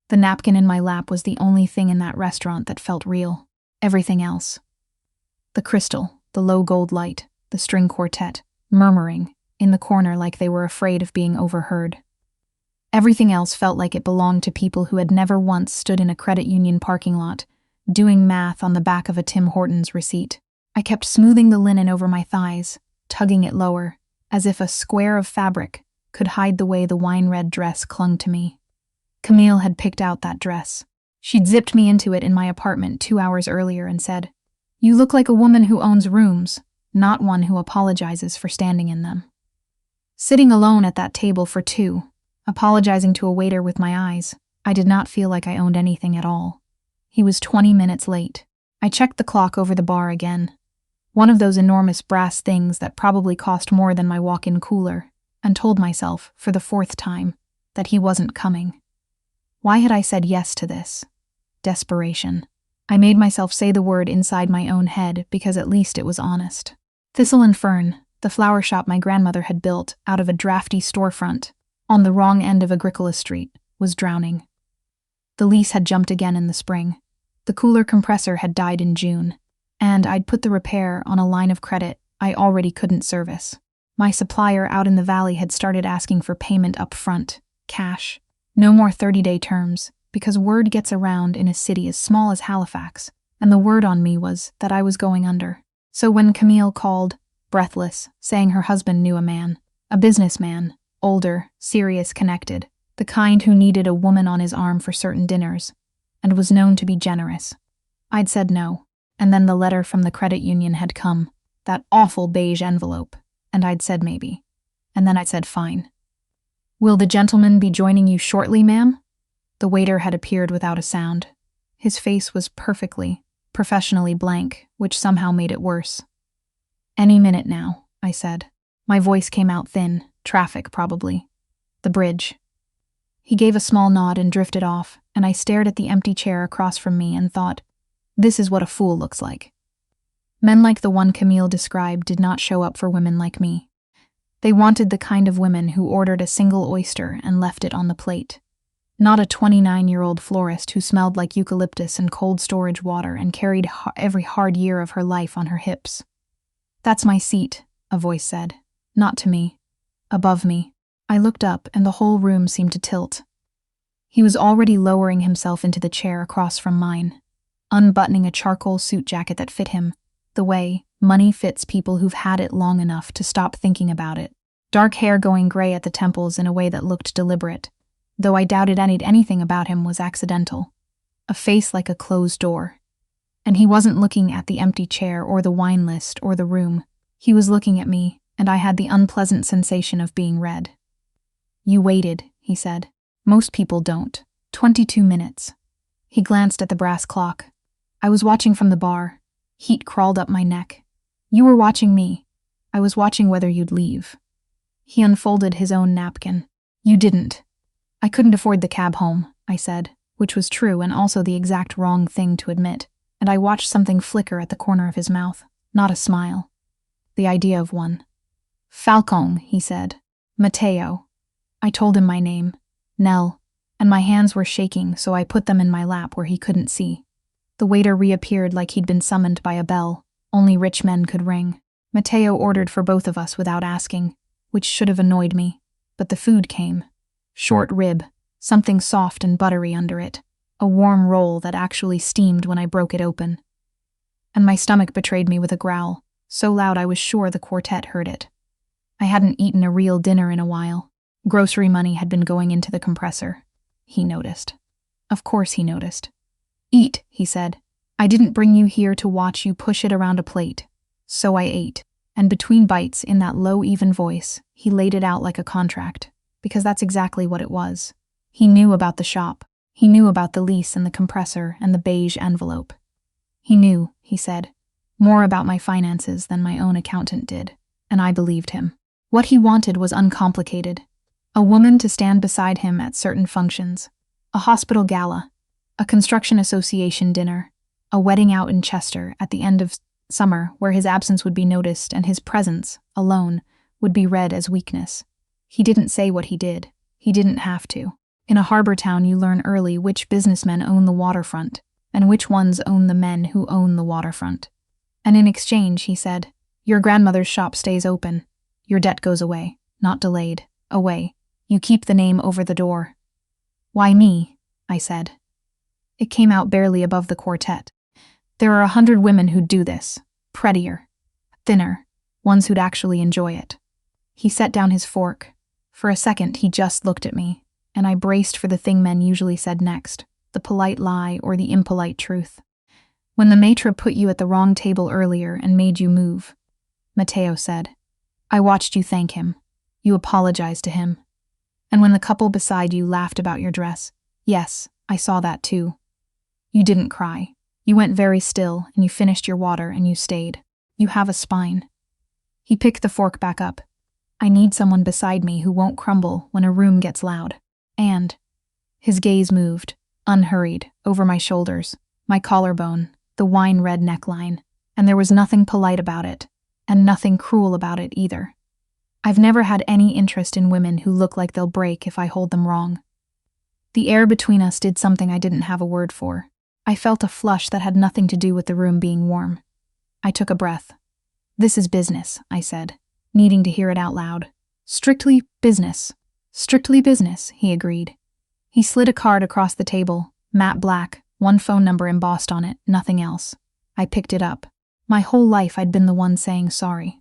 The napkin in my lap was the only thing in that restaurant that felt real. Everything else. The crystal, the low gold light, the string quartet, murmuring, in the corner like they were afraid of being overheard. Everything else felt like it belonged to people who had never once stood in a credit union parking lot, doing math on the back of a Tim Hortons receipt. I kept smoothing the linen over my thighs, tugging it lower, as if a square of fabric could hide the way the wine-red dress clung to me. Camille had picked out that dress. She'd zipped me into it in my apartment 2 hours earlier and said, "You look like a woman who owns rooms, not one who apologizes for standing in them." Sitting alone at that table for two, apologizing to a waiter with my eyes, I did not feel like I owned anything at all. He was 20 minutes late. I checked the clock over the bar again. One of those enormous brass things that probably cost more than my walk-in cooler, and told myself, for the 4th time, that he wasn't coming. Why had I said yes to this? Desperation. I made myself say the word inside my own head because at least it was honest. Thistle and Fern, the flower shop my grandmother had built out of a drafty storefront on the wrong end of Agricola Street, was drowning. The lease had jumped again in the spring. The cooler compressor had died in June, and I'd put the repair on a line of credit I already couldn't service. My supplier out in the valley had started asking for payment up front, cash. No more 30-day terms, because word gets around in a city as small as Halifax, and the word on me was that I was going under. So when Camille called, breathless, saying her husband knew a man, a businessman, older, serious, connected, the kind who needed a woman on his arm for certain dinners, and was known to be generous, I'd said no. And then the letter from the credit union had come, that awful beige envelope, and I'd said maybe. And then I'd said fine. "Will the gentleman be joining you shortly, ma'am?" The waiter had appeared without a sound. His face was perfectly, professionally blank, which somehow made it worse. "Any minute now," I said. My voice came out thin, traffic probably. "The bridge." He gave a small nod and drifted off, and I stared at the empty chair across from me and thought, this is what a fool looks like. Men like the one Camille described did not show up for women like me. They wanted the kind of women who ordered a single oyster and left it on the plate. Not a 29-year-old florist who smelled like eucalyptus and cold storage water and carried every hard year of her life on her hips. "That's my seat," a voice said. Not to me. Above me. I looked up and the whole room seemed to tilt. He was already lowering himself into the chair across from mine, unbuttoning a charcoal suit jacket that fit him, the way money fits people who've had it long enough to stop thinking about it. Dark hair going gray at the temples in a way that looked deliberate, though I doubted anything about him was accidental. A face like a closed door. And he wasn't looking at the empty chair or the wine list or the room. He was looking at me, and I had the unpleasant sensation of being read. "You waited," he said. "Most people don't. 22 minutes. He glanced at the brass clock. I was watching from the bar. Heat crawled up my neck. "You were watching me. I was watching whether you'd leave." He unfolded his own napkin. "You didn't." "I couldn't afford the cab home," I said, which was true and also the exact wrong thing to admit, and I watched something flicker at the corner of his mouth. Not a smile. The idea of one. "Falcon," he said. "Matteo." I told him my name. Nell. And my hands were shaking, so I put them in my lap where he couldn't see. The waiter reappeared like he'd been summoned by a bell. Only rich men could ring. Matteo ordered for both of us without asking, which should have annoyed me. But the food came. Short rib, something soft and buttery under it, a warm roll that actually steamed when I broke it open. And my stomach betrayed me with a growl, so loud I was sure the quartet heard it. I hadn't eaten a real dinner in a while. Grocery money had been going into the compressor. He noticed. Of course he noticed. "Eat," he said. "I didn't bring you here to watch you push it around a plate." So I ate, and between bites, in that low, even voice, he laid it out like a contract, because that's exactly what it was. He knew about the shop. He knew about the lease and the compressor and the beige envelope. He knew, he said, more about my finances than my own accountant did, and I believed him. What he wanted was uncomplicated. A woman to stand beside him at certain functions, a hospital gala, a construction association dinner, a wedding out in Chester at the end of summer where his absence would be noticed and his presence, alone, would be read as weakness. He didn't say what he did. He didn't have to. In a harbor town, you learn early which businessmen own the waterfront and which ones own the men who own the waterfront. And in exchange, he said, your grandmother's shop stays open. Your debt goes away, not delayed, away. You keep the name over the door. Why me? I said. It came out barely above the quartet. There are 100 women who'd do this. Prettier. Thinner. Ones who'd actually enjoy it. He set down his fork. For a second, he just looked at me, and I braced for the thing men usually said next, the polite lie or the impolite truth. When the maitre put you at the wrong table earlier and made you move, Matteo said, I watched you thank him. You apologized to him. And when the couple beside you laughed about your dress, yes, I saw that too. You didn't cry. You went very still, and you finished your water, and you stayed. You have a spine. He picked the fork back up. I need someone beside me who won't crumble when a room gets loud. And his gaze moved, unhurried, over my shoulders, my collarbone, the wine-red neckline, and there was nothing polite about it, and nothing cruel about it either. I've never had any interest in women who look like they'll break if I hold them wrong. The air between us did something I didn't have a word for. I felt a flush that had nothing to do with the room being warm. I took a breath. This is business, I said, needing to hear it out loud. Strictly business. Strictly business, he agreed. He slid a card across the table, matte black, one phone number embossed on it, nothing else. I picked it up. My whole life I'd been the one saying sorry.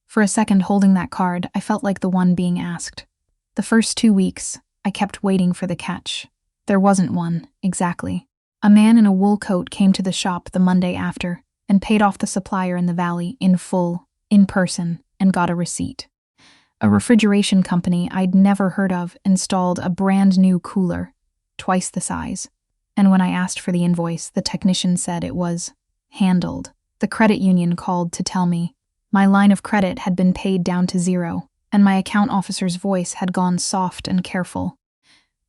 For a second holding that card, I felt like the one being asked. The first 2 weeks, I kept waiting for the catch. There wasn't one, exactly. A man in a wool coat came to the shop the Monday after and paid off the supplier in the valley in full, in person, and got a receipt. A refrigeration company I'd never heard of installed a brand new cooler, twice the size. And when I asked for the invoice, the technician said it was handled. The credit union called to tell me my line of credit had been paid down to 0, and my account officer's voice had gone soft and careful.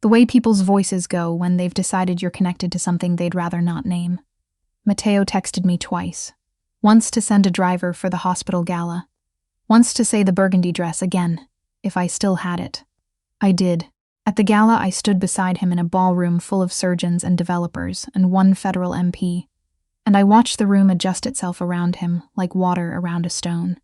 The way people's voices go when they've decided you're connected to something they'd rather not name. Matteo texted me twice. Once to send a driver for the hospital gala. Once to say the burgundy dress again, if I still had it. I did. At the gala, I stood beside him in a ballroom full of surgeons and developers and one federal MP, and I watched the room adjust itself around him like water around a stone.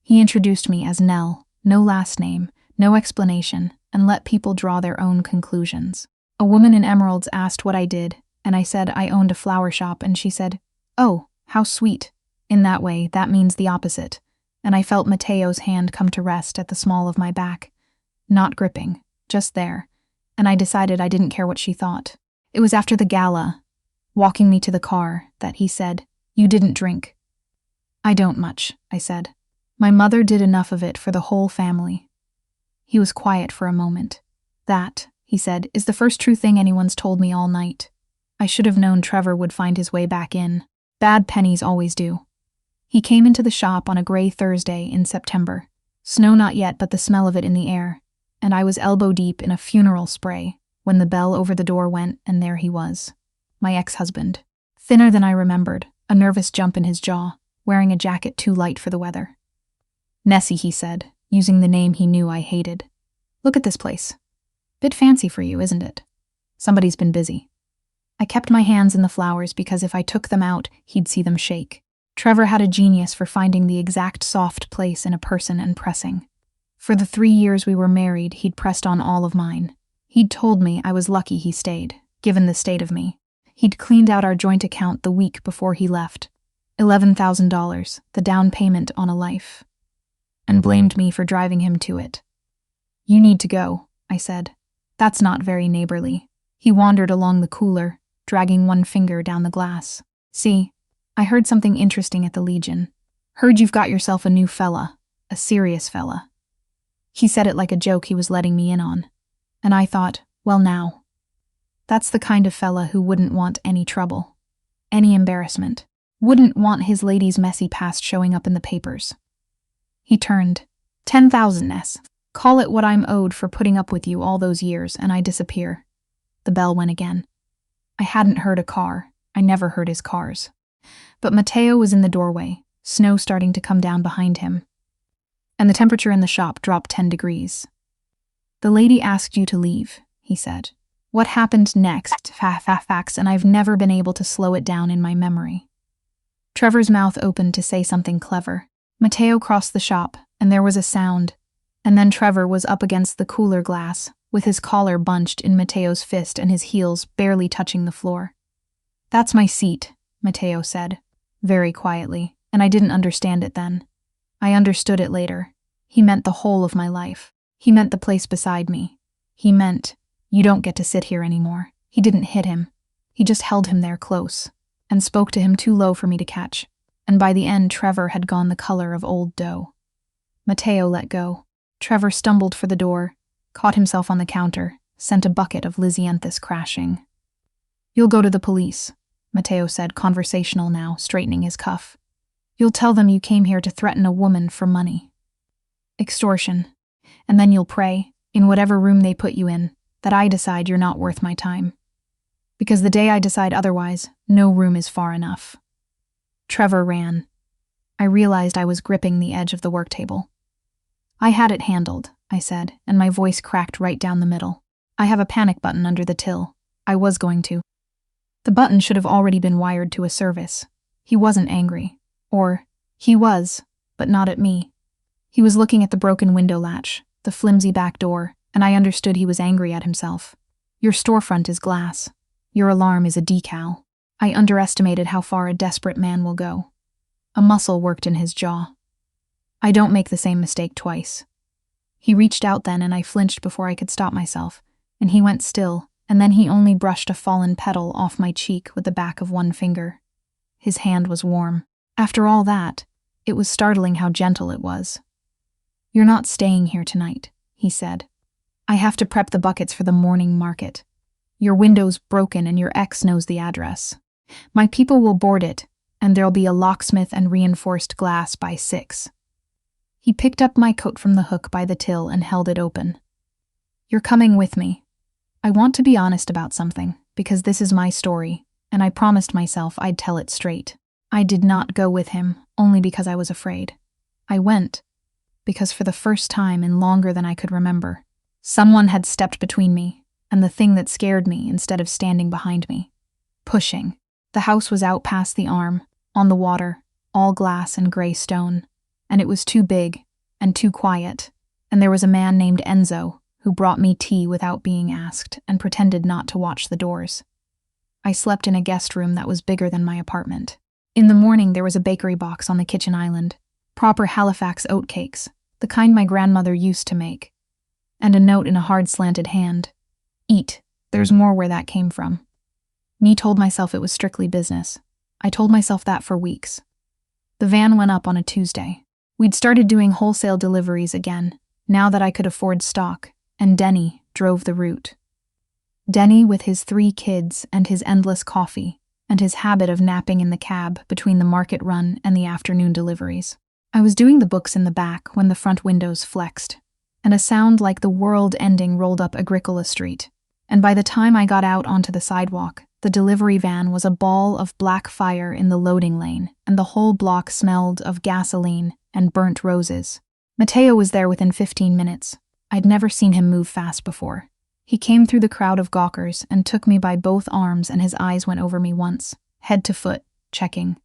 He introduced me as Nell, no last name, no explanation, and let people draw their own conclusions. A woman in emeralds asked what I did, and I said I owned a flower shop, and she said, "Oh, how sweet." In that way, that means the opposite, and I felt Matteo's hand come to rest at the small of my back. Not gripping, just there, and I decided I didn't care what she thought. It was after the gala, walking me to the car, that he said, "You didn't drink." "I don't much," I said. "My mother did enough of it for the whole family." He was quiet for a moment. "That," he said, "is the first true thing anyone's told me all night. I should have known Trevor would find his way back in. Bad pennies always do." He came into the shop on a gray Thursday in September. Snow not yet, but the smell of it in the air, and I was elbow-deep in a funeral spray when the bell over the door went, and there he was. My ex-husband. Thinner than I remembered, a nervous jump in his jaw, wearing a jacket too light for the weather. "Nessie," he said, using the name he knew I hated. "Look at this place. Bit fancy for you, isn't it? Somebody's been busy." I kept my hands in the flowers because if I took them out, he'd see them shake. Trevor had a genius for finding the exact soft place in a person and pressing. For the 3 years we were married, he'd pressed on all of mine. He'd told me I was lucky he stayed, given the state of me. He'd cleaned out our joint account the week before he left. $11,000, the down payment on a life. And blamed me for driving him to it. "You need to go," I said. "That's not very neighborly." He wandered along the cooler, dragging one finger down the glass. "See, I heard something interesting at the Legion. Heard you've got yourself a new fella, a serious fella." He said it like a joke he was letting me in on. And I thought, well now. That's the kind of fella who wouldn't want any trouble, any embarrassment, wouldn't want his lady's messy past showing up in the papers. He turned. 10,000, Ness. Call it what I'm owed for putting up with you all those years, and I disappear." The bell went again. I hadn't heard a car. I never heard his cars. But Matteo was in the doorway, snow starting to come down behind him. And the temperature in the shop dropped 10 degrees. "The lady asked you to leave," he said. What happened next, facts, and I've never been able to slow it down in my memory. Trevor's mouth opened to say something clever. Mateo crossed the shop, and there was a sound, and then Trevor was up against the cooler glass, with his collar bunched in Mateo's fist and his heels barely touching the floor. "That's my seat," Mateo said, very quietly, and I didn't understand it then. I understood it later. He meant the whole of my life. He meant the place beside me. He meant, "You don't get to sit here anymore." He didn't hit him. He just held him there close, and spoke to him too low for me to catch, and by the end Trevor had gone the color of old dough. Mateo let go. Trevor stumbled for the door, caught himself on the counter, sent a bucket of Lysianthus crashing. "You'll go to the police," Mateo said, conversational now, straightening his cuff. "You'll tell them you came here to threaten a woman for money. Extortion. And then you'll pray, in whatever room they put you in, that I decide you're not worth my time. Because the day I decide otherwise, no room is far enough." Trevor ran. I realized I was gripping the edge of the work table. "I had it handled," I said, and my voice cracked right down the middle. "I have a panic button under the till. I was going to." The button should have already been wired to a service. He wasn't angry. Or, he was, but not at me. He was looking at the broken window latch, the flimsy back door, and I understood he was angry at himself. Your storefront is glass. Your alarm is a decal. I underestimated how far a desperate man will go. A muscle worked in his jaw. I don't make the same mistake twice. He reached out then, and I flinched before I could stop myself, and he went still, and then he only brushed a fallen petal off my cheek with the back of one finger. His hand was warm. After all that, it was startling how gentle it was. "You're not staying here tonight," he said. "I have to prep the buckets for the morning market. Your window's broken and your ex knows the address. My people will board it, and there'll be a locksmith and reinforced glass by 6. He picked up my coat from the hook by the till and held it open. "You're coming with me. I want to be honest about something, because this is my story, and I promised myself I'd tell it straight. I did not go with him, only because I was afraid. I went, because for the first time in longer than I could remember, someone had stepped between me and the thing that scared me instead of standing behind me. Pushing. The house was out past the arm, on the water, all glass and gray stone, and it was too big and too quiet, and there was a man named Enzo who brought me tea without being asked and pretended not to watch the doors. I slept in a guest room that was bigger than my apartment. In the morning there was a bakery box on the kitchen island, proper Halifax oatcakes, the kind my grandmother used to make, and a note in a hard slanted hand. "Eat, there's more where that came from." Me told myself it was strictly business. I told myself that for weeks. The van went up on a Tuesday. We'd started doing wholesale deliveries again, now that I could afford stock, and Denny drove the route. Denny with his 3 kids and his endless coffee, and his habit of napping in the cab between the market run and the afternoon deliveries. I was doing the books in the back when the front windows flexed, and a sound like the world ending rolled up Agricola Street, and by the time I got out onto the sidewalk, the delivery van was a ball of black fire in the loading lane, and the whole block smelled of gasoline and burnt roses. Mateo was there within 15 minutes. I'd never seen him move fast before. He came through the crowd of gawkers and took me by both arms, and his eyes went over me once, head to foot, checking.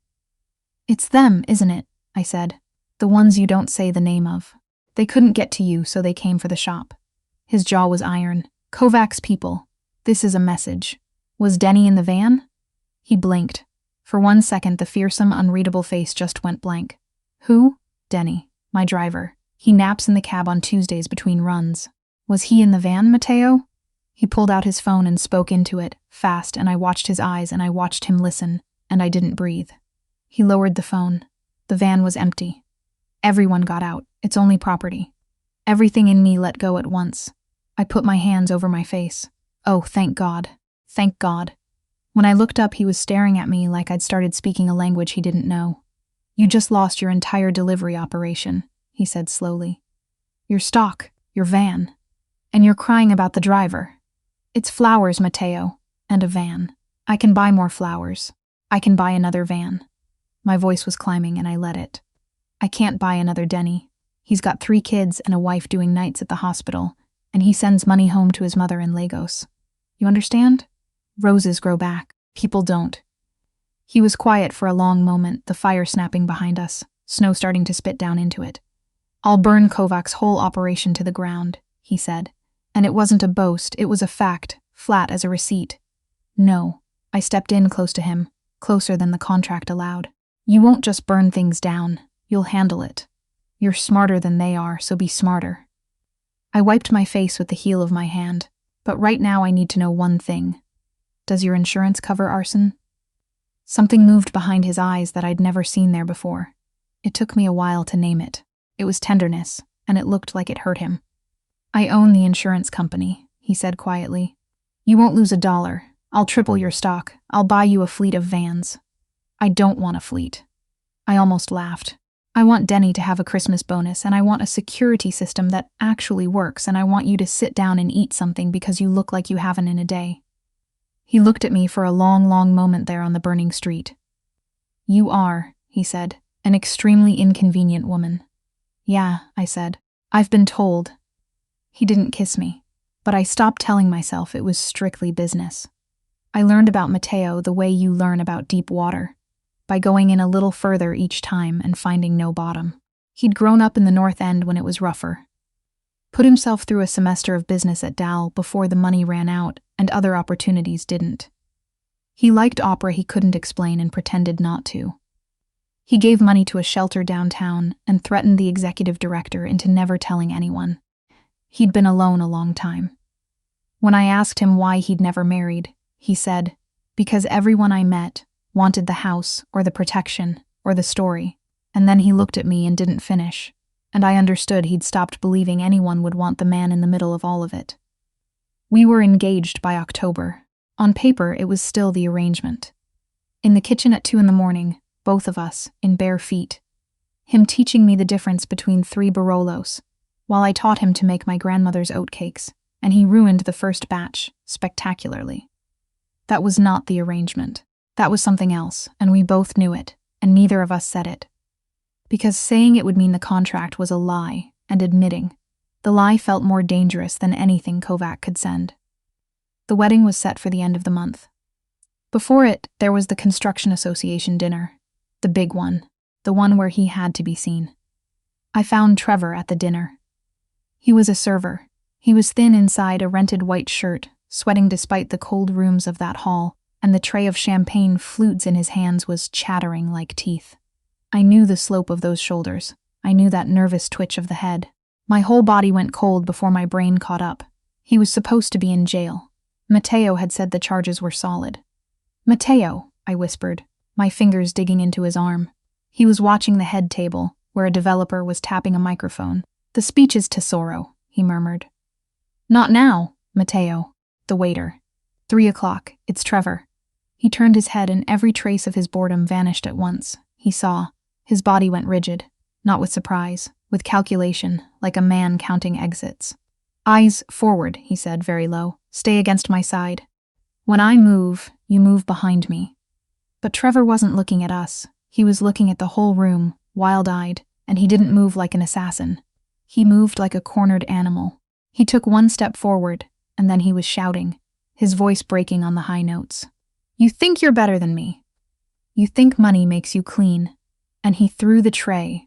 "It's them, isn't it?" I said. "The ones you don't say the name of. They couldn't get to you, so they came for the shop." His jaw was iron. "Kovacs people. This is a message." "Was Denny in the van?" He blinked. For 1 second, the fearsome, unreadable face just went blank. "Who?" "Denny. My driver. He naps in the cab on Tuesdays between runs." "Was he in the van, Mateo?" He pulled out his phone and spoke into it, fast, and I watched his eyes and I watched him listen, and I didn't breathe. He lowered the phone. The van was empty. Everyone got out. It's only property. Everything in me let go at once. I put my hands over my face. Oh, thank God. Thank God. When I looked up, he was staring at me like I'd started speaking a language he didn't know. "You just lost your entire delivery operation," he said slowly. "Your stock, your van. And you're crying about the driver. It's flowers, Mateo, and a van. I can buy more flowers. I can buy another van." My voice was climbing, and I let it. "I can't buy another Denny. He's got 3 kids and a wife doing nights at the hospital, and he sends money home to his mother in Lagos. You understand? Roses grow back. People don't. He was quiet for a long moment, the fire snapping behind us, snow starting to spit down into it. I'll burn Kovac's whole operation to the ground, he said. And it wasn't a boast, it was a fact, flat as a receipt. No. I stepped in close to him, closer than the contract allowed. You won't just burn things down, you'll handle it. You're smarter than they are, so be smarter. I wiped my face with the heel of my hand, but right now I need to know one thing. Does your insurance cover arson? Something moved behind his eyes that I'd never seen there before. It took me a while to name it. It was tenderness, and it looked like it hurt him. I own the insurance company, he said quietly. You won't lose $1. I'll triple your stock. I'll buy you a fleet of vans. I don't want a fleet. I almost laughed. I want Denny to have a Christmas bonus, and I want a security system that actually works, and I want you to sit down and eat something because you look like you haven't in a day. He looked at me for a long, long moment there on the burning street. You are, he said, an extremely inconvenient woman. Yeah, I said. I've been told. He didn't kiss me, but I stopped telling myself it was strictly business. I learned about Matteo the way you learn about deep water, by going in a little further each time and finding no bottom. He'd grown up in the North End when it was rougher. Put himself through a semester of business at Dal before the money ran out and other opportunities didn't. He liked opera he couldn't explain and pretended not to. He gave money to a shelter downtown and threatened the executive director into never telling anyone. He'd been alone a long time. When I asked him why he'd never married, he said, because everyone I met wanted the house or the protection or the story, and then he looked at me and didn't finish, and I understood he'd stopped believing anyone would want the man in the middle of all of it. We were engaged by October. On paper, it was still the arrangement. In the kitchen at 2 a.m, both of us, in bare feet. Him teaching me the difference between 3 Barolos, while I taught him to make my grandmother's oatcakes, and he ruined the first batch, spectacularly. That was not the arrangement. That was something else, and we both knew it, and neither of us said it. Because saying it would mean the contract was a lie, and admitting. The lie felt more dangerous than anything Kovac could send. The wedding was set for the end of the month. Before it, there was the Construction Association dinner. The big one. The one where he had to be seen. I found Trevor at the dinner. He was a server. He was thin inside a rented white shirt, sweating despite the cold rooms of that hall, and the tray of champagne flutes in his hands was chattering like teeth. I knew the slope of those shoulders. I knew that nervous twitch of the head. My whole body went cold before my brain caught up. He was supposed to be in jail. Matteo had said the charges were solid. Matteo, I whispered, my fingers digging into his arm. He was watching the head table, where a developer was tapping a microphone. The speech is Tesoro, he murmured. Not now, Matteo, the waiter. 3 o'clock, it's Trevor. He turned his head and every trace of his boredom vanished at once. He saw. His body went rigid, not with surprise, with calculation, like a man counting exits. Eyes forward, he said very low. Stay against my side. When I move, you move behind me. But Trevor wasn't looking at us. He was looking at the whole room, wild-eyed, and he didn't move like an assassin. He moved like a cornered animal. He took 1 step forward, and then he was shouting, his voice breaking on the high notes. You think you're better than me. You think money makes you clean. And he threw the tray.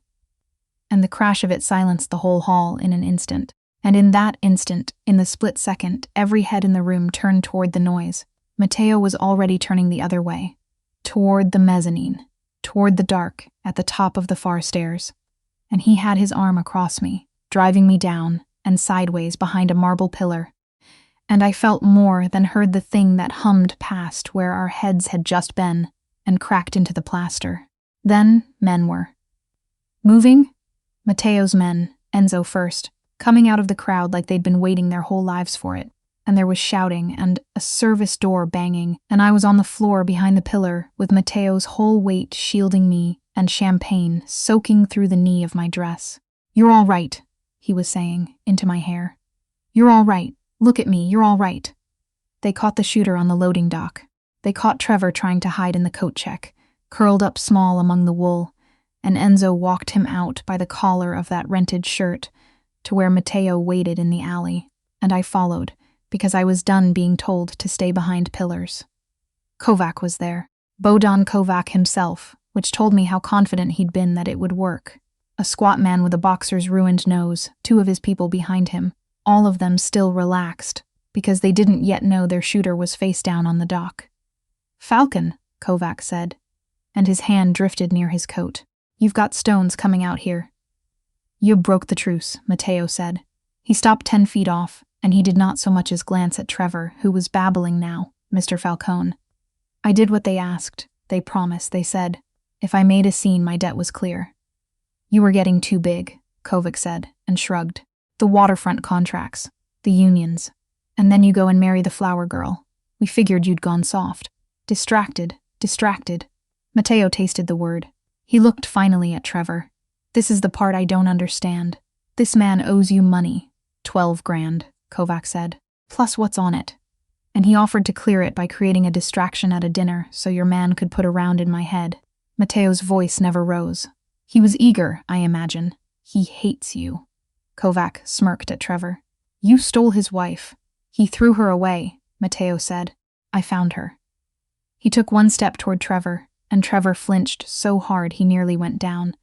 And the crash of it silenced the whole hall in an instant. And in that instant, in the split second, every head in the room turned toward the noise. Matteo was already turning the other way. Toward the mezzanine. Toward the dark, at the top of the far stairs. And he had his arm across me, driving me down, and sideways behind a marble pillar. And I felt more than heard the thing that hummed past where our heads had just been, and cracked into the plaster. Then men were moving. Matteo's men, Enzo first, coming out of the crowd like they'd been waiting their whole lives for it. And there was shouting and a service door banging, and I was on the floor behind the pillar with Matteo's whole weight shielding me and champagne soaking through the knee of my dress. You're all right, he was saying, into my hair. You're all right. Look at me, you're all right. They caught the shooter on the loading dock. They caught Trevor trying to hide in the coat check, curled up small among the wool, and Enzo walked him out by the collar of that rented shirt to where Matteo waited in the alley, and I followed, because I was done being told to stay behind pillars. Kovac was there, Bohdan Kovac himself, which told me how confident he'd been that it would work. A squat man with a boxer's ruined nose, 2 of his people behind him, all of them still relaxed, because they didn't yet know their shooter was face down on the dock. "Falcon," Kovac said, and his hand drifted near his coat. "You've got stones coming out here." "You broke the truce," Matteo said. He stopped 10 feet off, and he did not so much as glance at Trevor, who was babbling now, "Mr. Falcone. I did what they asked. They promised, they said. If I made a scene, my debt was clear." "You were getting too big," Kovac said, and shrugged. "The waterfront contracts, the unions, and then you go and marry the flower girl. We figured you'd gone soft. Distracted. Matteo tasted the word. He looked finally at Trevor. "This is the part I don't understand. This man owes you money." 12 grand, Kovac said. "Plus what's on it. And he offered to clear it by creating a distraction at a dinner so your man could put a round in my head." Matteo's voice never rose. He was eager, I imagine. "He hates you." Kovac smirked at Trevor. "You stole his wife." "He threw her away," Matteo said. "I found her." He took 1 step toward Trevor, and Trevor flinched so hard he nearly went down.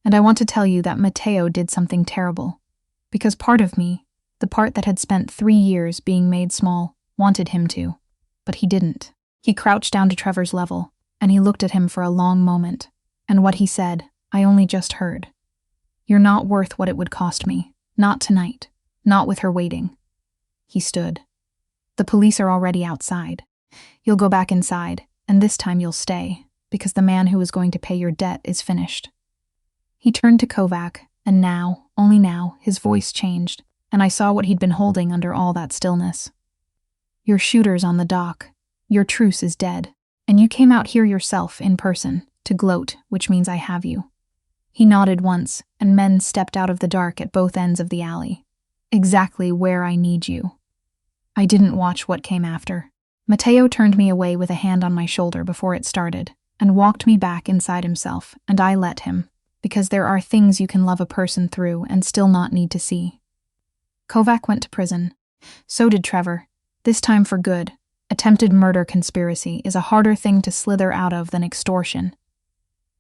And I want to tell you that Matteo did something terrible. Because part of me, the part that had spent 3 years being made small, wanted him to. But he didn't. He crouched down to Trevor's level, and he looked at him for a long moment. And what he said, I only just heard. "You're not worth what it would cost me. Not tonight. Not with her waiting." He stood. "The police are already outside. You'll go back inside, and this time you'll stay, because the man who is going to pay your debt is finished." He turned to Kovac, and now, only now, his voice changed, and I saw what he'd been holding under all that stillness. "Your shooter's on the dock. Your truce is dead, and you came out here yourself, in person, to gloat, which means I have you." He nodded once, and men stepped out of the dark at both ends of the alley. "Exactly where I need you." I didn't watch what came after. Matteo turned me away with a hand on my shoulder before it started, and walked me back inside himself, and I let him, because there are things you can love a person through and still not need to see. Kovac went to prison. So did Trevor, this time for good. Attempted murder conspiracy is a harder thing to slither out of than extortion.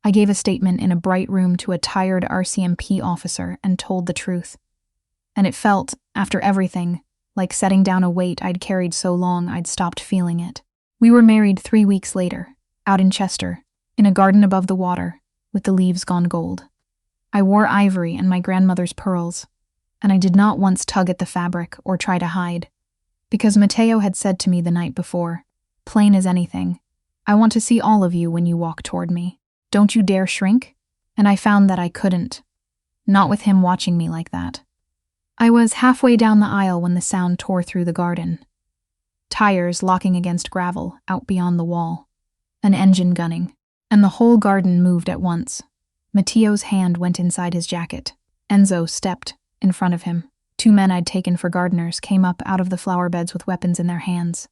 I gave a statement in a bright room to a tired RCMP officer and told the truth. And it felt, after everything, like setting down a weight I'd carried so long I'd stopped feeling it. We were married 3 weeks later, out in Chester, in a garden above the water, with the leaves gone gold. I wore ivory and my grandmother's pearls, and I did not once tug at the fabric or try to hide, because Matteo had said to me the night before, plain as anything, "I want to see all of you when you walk toward me. Don't you dare shrink?" And I found that I couldn't. Not with him watching me like that. I was halfway down the aisle when the sound tore through the garden. Tires locking against gravel out beyond the wall. An engine gunning. And the whole garden moved at once. Matteo's hand went inside his jacket. Enzo stepped in front of him. 2 men I'd taken for gardeners came up out of the flower beds with weapons in their hands.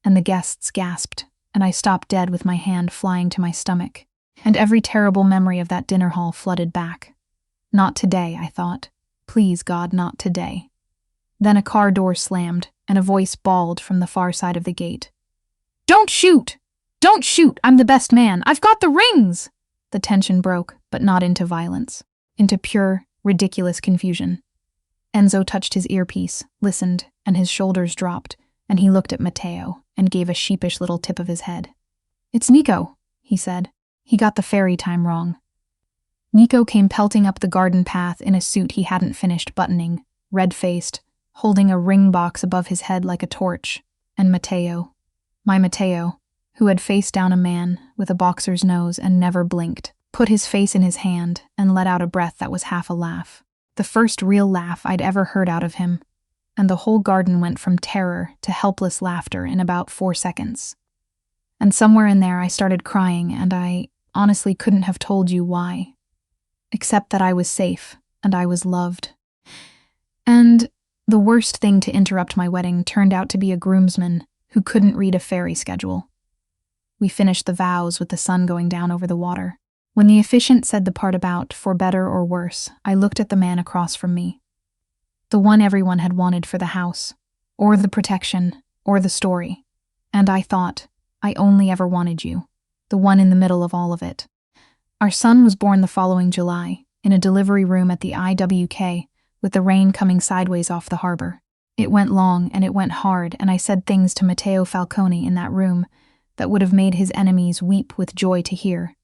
And the guests gasped, and I stopped dead with my hand flying to my stomach. And every terrible memory of that dinner hall flooded back. Not today, I thought. Please, God, not today. Then a car door slammed, and a voice bawled from the far side of the gate. "Don't shoot! Don't shoot! I'm the best man! I've got the rings!" The tension broke, but not into violence. Into pure, ridiculous confusion. Enzo touched his earpiece, listened, and his shoulders dropped, and he looked at Matteo and gave a sheepish little tip of his head. "It's Nico," he said. He got the ferry time wrong. Nico came pelting up the garden path in a suit he hadn't finished buttoning, red-faced, holding a ring box above his head like a torch, and Matteo, my Matteo, who had faced down a man with a boxer's nose and never blinked, put his face in his hand and let out a breath that was half a laugh. The first real laugh I'd ever heard out of him, and the whole garden went from terror to helpless laughter in about 4 seconds. And somewhere in there I started crying, and I honestly couldn't have told you why. Except that I was safe, and I was loved. And the worst thing to interrupt my wedding turned out to be a groomsman who couldn't read a ferry schedule. We finished the vows with the sun going down over the water. When the officiant said the part about for better or worse, I looked at the man across from me. The one everyone had wanted for the house. or the protection, or the story. And I thought, I only ever wanted you, the one in the middle of all of it. Our son was born the following July, in a delivery room at the IWK, with the rain coming sideways off the harbor. It went long and it went hard, and I said things to Matteo Falcone in that room that would have made his enemies weep with joy to hear.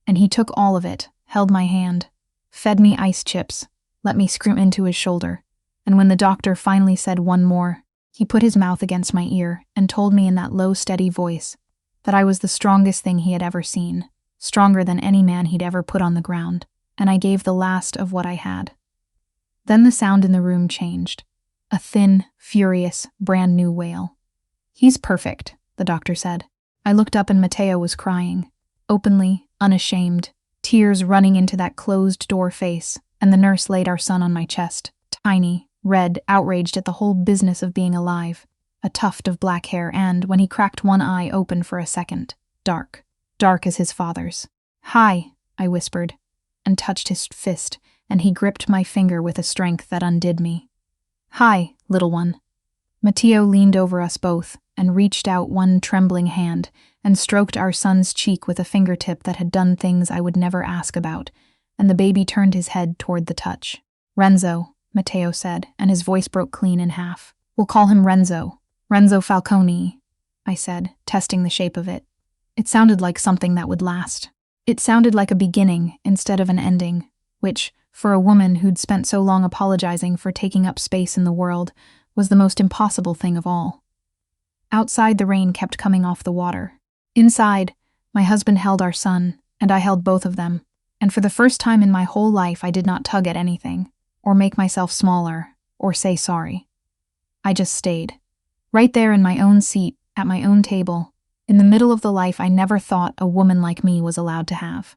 And he took all of it, held my hand, fed me ice chips, let me scream into his shoulder, and when the doctor finally said one more, he put his mouth against my ear and told me in that low, steady voice that I was the strongest thing he had ever seen, stronger than any man he'd ever put on the ground, and I gave the last of what I had. Then the sound in the room changed. A thin, furious, brand new wail. "He's perfect," the doctor said. I looked up and Matteo was crying, openly, unashamed, tears running into that closed-door face, and the nurse laid our son on my chest, tiny, red, outraged at the whole business of being alive, a tuft of black hair and, when he cracked one eye open for a second, dark as his father's. "Hi," I whispered, and touched his fist, and he gripped my finger with a strength that undid me. "Hi, little one." Matteo leaned over us both and reached out one trembling hand and stroked our son's cheek with a fingertip that had done things I would never ask about, and the baby turned his head toward the touch. "Renzo," Matteo said, and his voice broke clean in half. "We'll call him Renzo. Renzo Falcone," I said, testing the shape of it. It sounded like something that would last. It sounded like a beginning instead of an ending, which, for a woman who'd spent so long apologizing for taking up space in the world, was the most impossible thing of all. Outside, the rain kept coming off the water. Inside, my husband held our son, and I held both of them, and for the first time in my whole life I did not tug at anything, or make myself smaller, or say sorry. I just stayed, right there in my own seat, at my own table, in the middle of the life I never thought a woman like me was allowed to have.